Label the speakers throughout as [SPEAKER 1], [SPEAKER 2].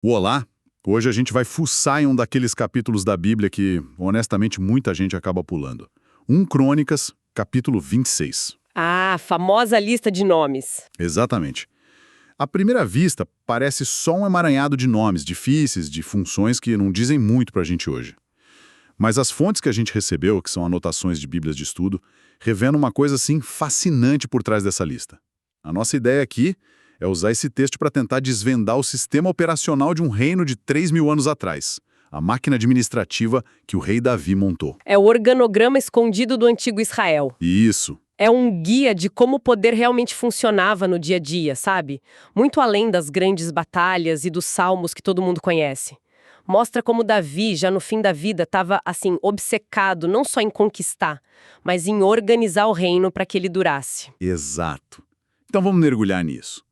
[SPEAKER 1] Olá! Hoje a gente vai fuçar em um daqueles capítulos da Bíblia que, honestamente, muita gente acaba pulando. 1 Crônicas, capítulo 26.
[SPEAKER 2] Ah, famosa lista de nomes.
[SPEAKER 1] Exatamente. À primeira vista, parece só um emaranhado de nomes difíceis, de funções que não dizem muito pra gente hoje. Mas as fontes que a gente recebeu, que são anotações de Bíblias de estudo, revelam uma coisa, assim, fascinante por trás dessa lista. A nossa ideia aqui é usar esse texto para tentar desvendar o sistema operacional de um reino de 3.000 anos atrás, a máquina administrativa que o rei Davi montou.
[SPEAKER 2] É o organograma escondido do antigo Israel.
[SPEAKER 1] Isso.
[SPEAKER 2] É um guia de como o poder realmente funcionava no dia a dia, sabe? Muito além das grandes batalhas e dos salmos que todo mundo conhece. Mostra como Davi, já no fim da vida, estava, assim, obcecado não só em conquistar, mas em organizar o reino para que ele durasse.
[SPEAKER 1] Exato. Então vamos mergulhar nisso.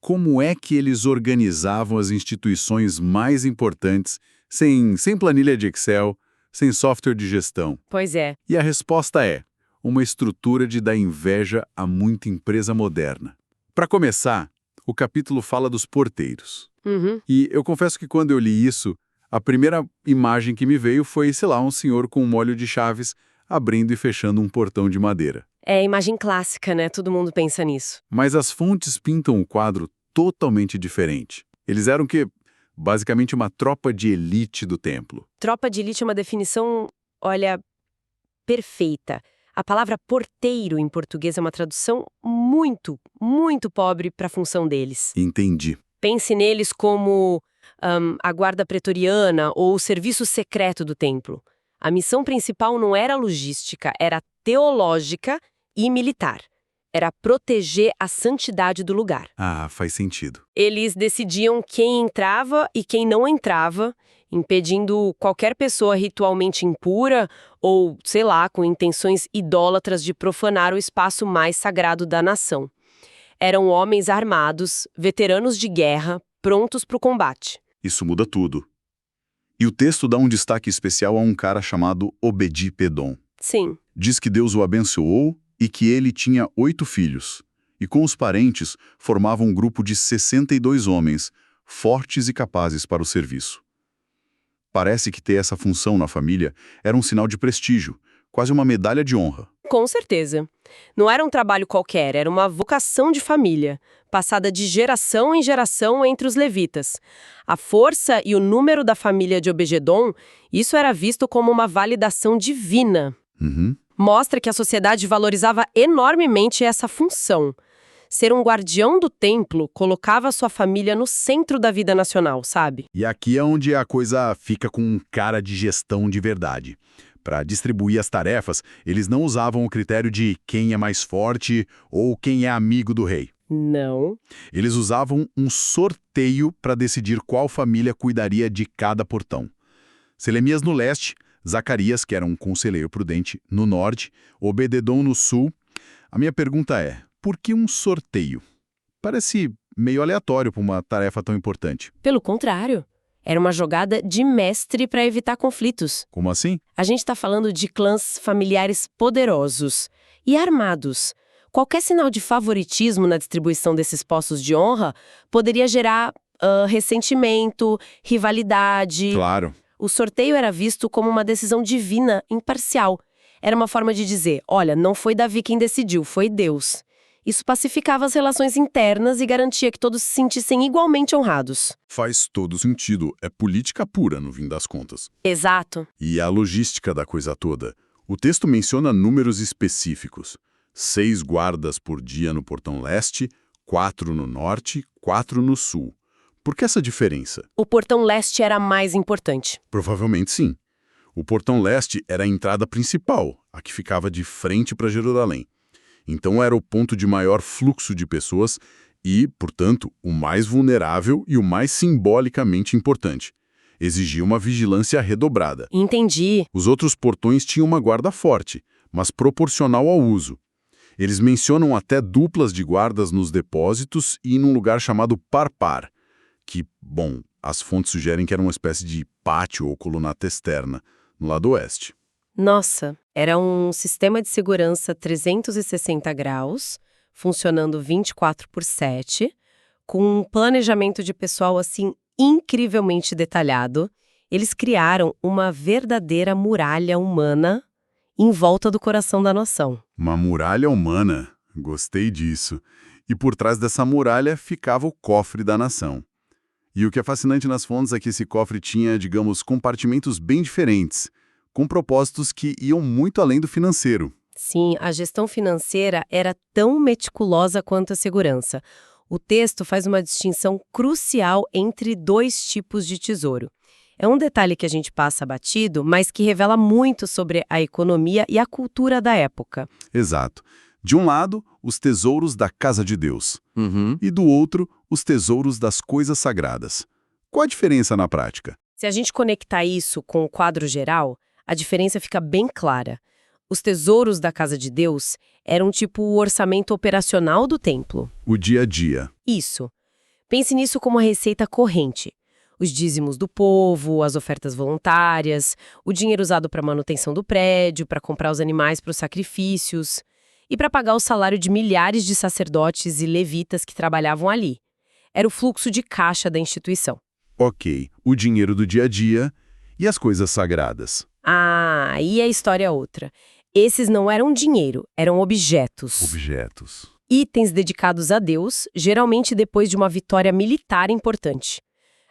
[SPEAKER 1] Como é que eles organizavam as instituições mais importantes sem planilha de Excel, sem software de gestão?
[SPEAKER 2] Pois é.
[SPEAKER 1] E a resposta é uma estrutura de dar inveja a muita empresa moderna. Para começar, o capítulo fala dos porteiros. E eu confesso que quando eu li isso, a primeira imagem que me veio foi, sei lá, um senhor com um molho de chaves abrindo e fechando um portão de madeira.
[SPEAKER 2] É a imagem clássica, né? Todo mundo pensa nisso.
[SPEAKER 1] Mas as fontes pintam um quadro totalmente diferente. Eles eram basicamente uma tropa de elite do templo.
[SPEAKER 2] Tropa de elite é uma definição, olha, perfeita. A palavra porteiro em português é uma tradução muito, muito pobre para a função deles.
[SPEAKER 1] Entendi.
[SPEAKER 2] Pense neles como a guarda pretoriana ou o serviço secreto do templo. A missão principal não era logística, era teológica e militar. Era proteger a santidade do lugar.
[SPEAKER 1] Ah, faz sentido.
[SPEAKER 2] Eles decidiam quem entrava e quem não entrava, impedindo qualquer pessoa ritualmente impura ou, sei lá, com intenções idólatras de profanar o espaço mais sagrado da nação. Eram homens armados, veteranos de guerra, prontos para o combate.
[SPEAKER 1] Isso muda tudo. E o texto dá um destaque especial a um cara chamado Obedi-Pedom.
[SPEAKER 2] Sim.
[SPEAKER 1] Diz que Deus o abençoou e que ele tinha 8 filhos. E com os parentes formava um grupo de 62 homens, fortes e capazes para o serviço. Parece que ter essa função na família era um sinal de prestígio, quase uma medalha de honra.
[SPEAKER 2] Com certeza. Não era um trabalho qualquer, era uma vocação de família, passada de geração em geração entre os levitas. A força e o número da família de Obed-Edom, isso era visto como uma validação divina. Mostra que a sociedade valorizava enormemente essa função. Ser um guardião do templo colocava a sua família no centro da vida nacional, sabe?
[SPEAKER 1] E aqui é onde a coisa fica com um cara de gestão de verdade. Para distribuir as tarefas, eles não usavam o critério de quem é mais forte ou quem é amigo do rei.
[SPEAKER 2] Não.
[SPEAKER 1] Eles usavam um sorteio para decidir qual família cuidaria de cada portão. Selemias no leste, Zacarias, que era um conselheiro prudente, no norte, Obed-Edom no sul. A minha pergunta é, por que um sorteio? Parece meio aleatório para uma tarefa tão importante.
[SPEAKER 2] Pelo contrário. Era uma jogada de mestre para evitar conflitos.
[SPEAKER 1] Como assim?
[SPEAKER 2] A gente está falando de clãs familiares poderosos e armados. Qualquer sinal de favoritismo na distribuição desses postos de honra poderia gerar ressentimento, rivalidade.
[SPEAKER 1] Claro.
[SPEAKER 2] O sorteio era visto como uma decisão divina, imparcial. Era uma forma de dizer, olha, não foi Davi quem decidiu, foi Deus. Isso pacificava as relações internas e garantia que todos se sentissem igualmente honrados.
[SPEAKER 1] Faz todo sentido. É política pura, no fim das contas.
[SPEAKER 2] Exato.
[SPEAKER 1] E a logística da coisa toda. O texto menciona números específicos. 6 guardas por dia no portão leste, 4 no norte, 4 no sul. Por que essa diferença?
[SPEAKER 2] O portão leste era mais importante.
[SPEAKER 1] Provavelmente sim. O portão leste era a entrada principal, a que ficava de frente para Jerusalém. Então era o ponto de maior fluxo de pessoas e, portanto, o mais vulnerável e o mais simbolicamente importante. Exigia uma vigilância redobrada.
[SPEAKER 2] Entendi.
[SPEAKER 1] Os outros portões tinham uma guarda forte, mas proporcional ao uso. Eles mencionam até duplas de guardas nos depósitos e num lugar chamado Parpar, que, bom, as fontes sugerem que era uma espécie de pátio ou colunata externa, no lado oeste.
[SPEAKER 2] Nossa, era um sistema de segurança 360 graus, funcionando 24/7, com um planejamento de pessoal, assim, incrivelmente detalhado, eles criaram uma verdadeira muralha humana em volta do coração da nação.
[SPEAKER 1] Uma muralha humana. Gostei disso. E por trás dessa muralha ficava o cofre da nação. E o que é fascinante nas fontes é que esse cofre tinha, digamos, compartimentos bem diferentes, com propósitos que iam muito além do financeiro.
[SPEAKER 2] Sim, a gestão financeira era tão meticulosa quanto a segurança. O texto faz uma distinção crucial entre dois tipos de tesouro. É um detalhe que a gente passa batido, mas que revela muito sobre a economia e a cultura da época.
[SPEAKER 1] Exato. De um lado, os tesouros da casa de Deus. E do outro, os tesouros das coisas sagradas. Qual a diferença na prática?
[SPEAKER 2] Se a gente conectar isso com o quadro geral, a diferença fica bem clara. Os tesouros da casa de Deus eram tipo o orçamento operacional do templo.
[SPEAKER 1] O dia a dia.
[SPEAKER 2] Isso. Pense nisso como uma receita corrente. Os dízimos do povo, as ofertas voluntárias, o dinheiro usado para manutenção do prédio, para comprar os animais para os sacrifícios e para pagar o salário de milhares de sacerdotes e levitas que trabalhavam ali. Era o fluxo de caixa da instituição.
[SPEAKER 1] Ok, o dinheiro do dia a dia e as coisas sagradas.
[SPEAKER 2] Ah, e a história é outra. Esses não eram dinheiro, eram objetos.
[SPEAKER 1] Objetos.
[SPEAKER 2] Itens dedicados a Deus, geralmente depois de uma vitória militar importante.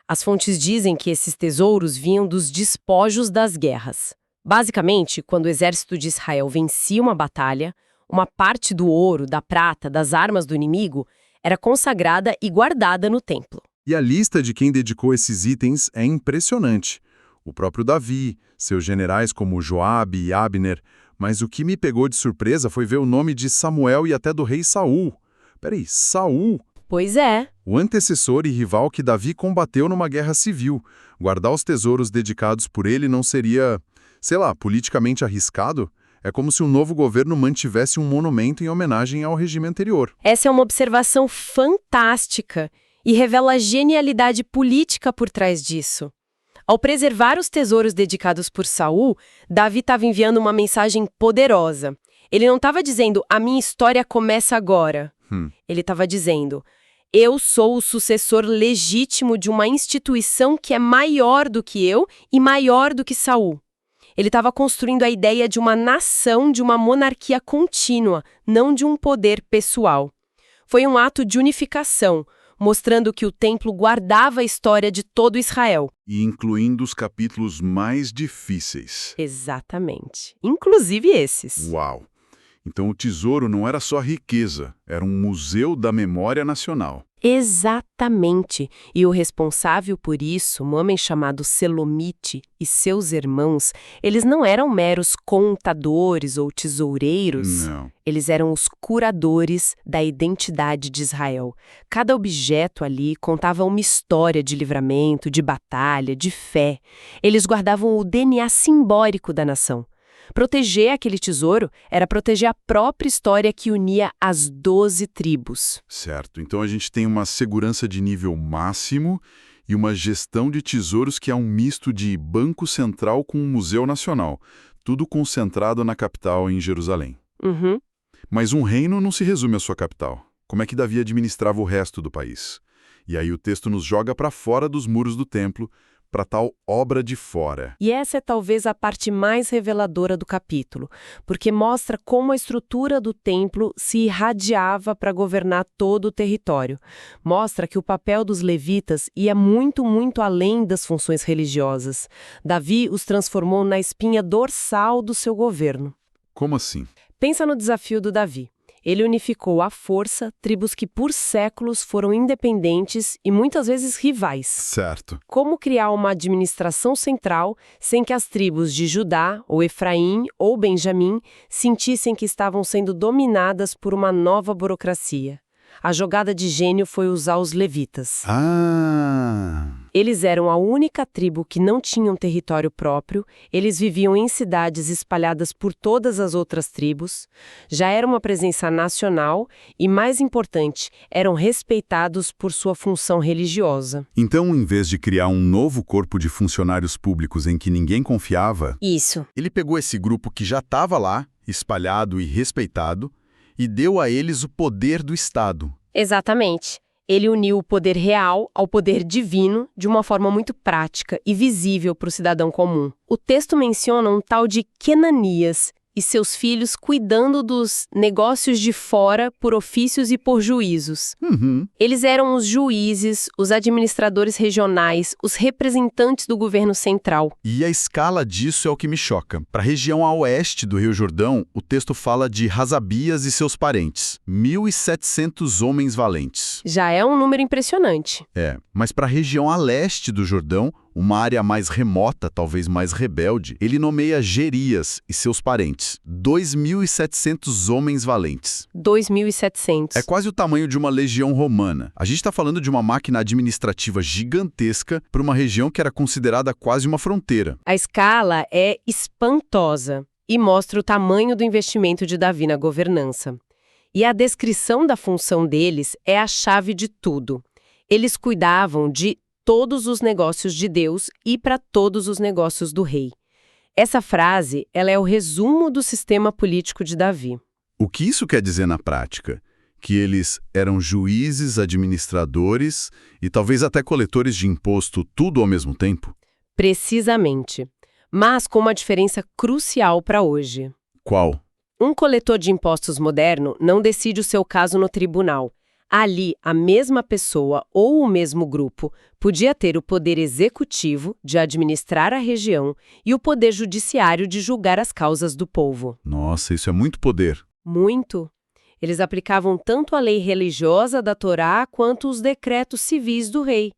[SPEAKER 2] As fontes dizem que esses tesouros vinham dos despojos das guerras. Basicamente, quando o exército de Israel vencia uma batalha, uma parte do ouro, da prata, das armas do inimigo era consagrada e guardada no templo.
[SPEAKER 1] E a lista de quem dedicou esses itens é impressionante. O próprio Davi, seus generais como Joabe e Abner, mas o que me pegou de surpresa foi ver o nome de Samuel e até do rei Saul. Peraí, Saul?
[SPEAKER 2] Pois é.
[SPEAKER 1] O antecessor e rival que Davi combateu numa guerra civil. Guardar os tesouros dedicados por ele não seria, sei lá, politicamente arriscado? É como se um novo governo mantivesse um monumento em homenagem ao regime anterior.
[SPEAKER 2] Essa é uma observação fantástica e revela a genialidade política por trás disso. Ao preservar os tesouros dedicados por Saul, Davi estava enviando uma mensagem poderosa. Ele não estava dizendo, a minha história começa agora. Ele estava dizendo, eu sou o sucessor legítimo de uma instituição que é maior do que eu e maior do que Saul. Ele estava construindo a ideia de uma nação, de uma monarquia contínua, não de um poder pessoal. Foi um ato de unificação, mostrando que o templo guardava a história de todo Israel.
[SPEAKER 1] E incluindo os capítulos mais difíceis.
[SPEAKER 2] Exatamente. Inclusive esses.
[SPEAKER 1] Uau! Então o tesouro não era só riqueza, era um museu da memória nacional.
[SPEAKER 2] Exatamente. E o responsável por isso, um homem chamado Selomite e seus irmãos, eles não eram meros contadores ou tesoureiros.
[SPEAKER 1] Não.
[SPEAKER 2] Eles eram os curadores da identidade de Israel. Cada objeto ali contava uma história de livramento, de batalha, de fé. Eles guardavam o DNA simbólico da nação. Proteger aquele tesouro era proteger a própria história que unia as 12 tribos.
[SPEAKER 1] Certo, então a gente tem uma segurança de nível máximo e uma gestão de tesouros que é um misto de banco central com um museu nacional, tudo concentrado na capital em Jerusalém. Mas um reino não se resume à sua capital. Como é que Davi administrava o resto do país? E aí o texto nos joga para fora dos muros do templo, para tal obra de fora.
[SPEAKER 2] E essa é talvez a parte mais reveladora do capítulo, porque mostra como a estrutura do templo se irradiava para governar todo o território. Mostra que o papel dos levitas ia muito, muito além das funções religiosas. Davi os transformou na espinha dorsal do seu governo.
[SPEAKER 1] Como assim?
[SPEAKER 2] Pensa no desafio do Davi. Ele unificou à força tribos que por séculos foram independentes e muitas vezes rivais.
[SPEAKER 1] Certo.
[SPEAKER 2] Como criar uma administração central sem que as tribos de Judá, ou Efraim, ou Benjamim sentissem que estavam sendo dominadas por uma nova burocracia? A jogada de gênio foi usar os levitas. Eles eram a única tribo que não tinha um território próprio, eles viviam em cidades espalhadas por todas as outras tribos, já era uma presença nacional e, mais importante, eram respeitados por sua função religiosa.
[SPEAKER 1] Então, em vez de criar um novo corpo de funcionários públicos em que ninguém confiava,
[SPEAKER 2] Isso.
[SPEAKER 1] ele pegou esse grupo que já estava lá, espalhado e respeitado, e deu a eles o poder do Estado.
[SPEAKER 2] Exatamente. Ele uniu o poder real ao poder divino de uma forma muito prática e visível para o cidadão comum. O texto menciona um tal de Quenanias e seus filhos cuidando dos negócios de fora por ofícios e por juízos. Eles eram os juízes, os administradores regionais, os representantes do governo central.
[SPEAKER 1] E a escala disso é o que me choca. Para a região a oeste do Rio Jordão, o texto fala de Razabias e seus parentes, 1.700 homens valentes.
[SPEAKER 2] Já é um número impressionante.
[SPEAKER 1] Mas para a região a leste do Jordão, uma área mais remota, talvez mais rebelde, ele nomeia Gerias e seus parentes, 2.700 homens valentes.
[SPEAKER 2] 2.700.
[SPEAKER 1] É quase o tamanho de uma legião romana. A gente está falando de uma máquina administrativa gigantesca para uma região que era considerada quase uma fronteira.
[SPEAKER 2] A escala é espantosa e mostra o tamanho do investimento de Davi na governança. E a descrição da função deles é a chave de tudo. Eles cuidavam de todos os negócios de Deus e para todos os negócios do rei. Essa frase, ela é o resumo do sistema político de Davi.
[SPEAKER 1] O que isso quer dizer na prática? Que eles eram juízes, administradores e talvez até coletores de imposto, tudo ao mesmo tempo?
[SPEAKER 2] Precisamente. Mas com uma diferença crucial para hoje.
[SPEAKER 1] Qual?
[SPEAKER 2] Um coletor de impostos moderno não decide o seu caso no tribunal. Ali, a mesma pessoa ou o mesmo grupo podia ter o poder executivo de administrar a região e o poder judiciário de julgar as causas do povo.
[SPEAKER 1] Nossa, isso é muito poder.
[SPEAKER 2] Muito. Eles aplicavam tanto a lei religiosa da Torá quanto os decretos civis do rei.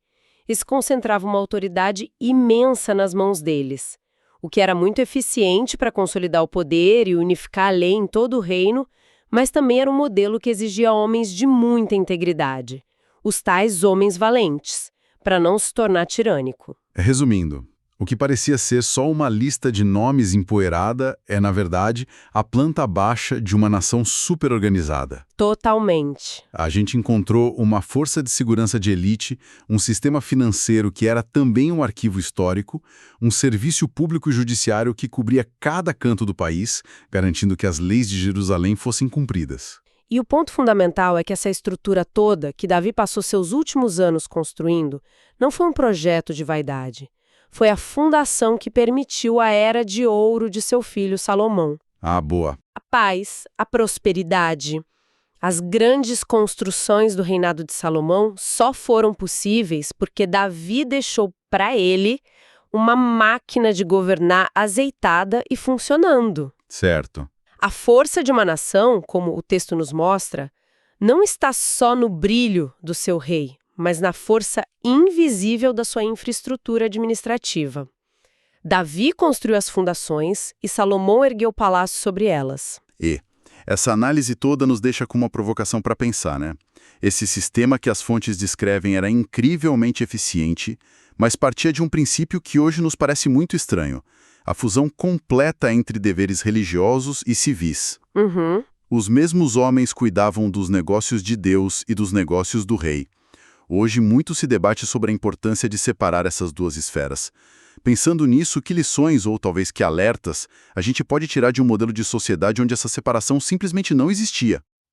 [SPEAKER 2] Isso concentrava uma autoridade imensa nas mãos deles, o que era muito eficiente para consolidar o poder e unificar a lei em todo o reino, mas também era um modelo que exigia homens de muita integridade, os tais homens valentes, para não se tornar tirânico.
[SPEAKER 1] Resumindo, o que parecia ser só uma lista de nomes empoeirada é, na verdade, a planta baixa de uma nação superorganizada.
[SPEAKER 2] Totalmente.
[SPEAKER 1] A gente encontrou uma força de segurança de elite, um sistema financeiro que era também um arquivo histórico, um serviço público e judiciário que cobria cada canto do país, garantindo que as leis de Jerusalém fossem cumpridas.
[SPEAKER 2] E o ponto fundamental é que essa estrutura toda, que Davi passou seus últimos anos construindo, não foi um projeto de vaidade. Foi a fundação que permitiu a era de ouro de seu filho Salomão.
[SPEAKER 1] Ah, boa.
[SPEAKER 2] A paz, a prosperidade, as grandes construções do reinado de Salomão só foram possíveis porque Davi deixou para ele uma máquina de governar azeitada e funcionando.
[SPEAKER 1] Certo.
[SPEAKER 2] A força de uma nação, como o texto nos mostra, não está só no brilho do seu rei, mas na força invisível da sua infraestrutura administrativa. Davi construiu as fundações e Salomão ergueu o palácio sobre elas.
[SPEAKER 1] E essa análise toda nos deixa com uma provocação para pensar, né? Esse sistema que as fontes descrevem era incrivelmente eficiente, mas partia de um princípio que hoje nos parece muito estranho: a fusão completa entre deveres religiosos e civis. Os mesmos homens cuidavam dos negócios de Deus e dos negócios do rei. Hoje, muito se debate sobre a importância de separar essas duas esferas. Pensando nisso, que lições, ou talvez que alertas, a gente pode tirar de um modelo de sociedade onde essa separação simplesmente não existia?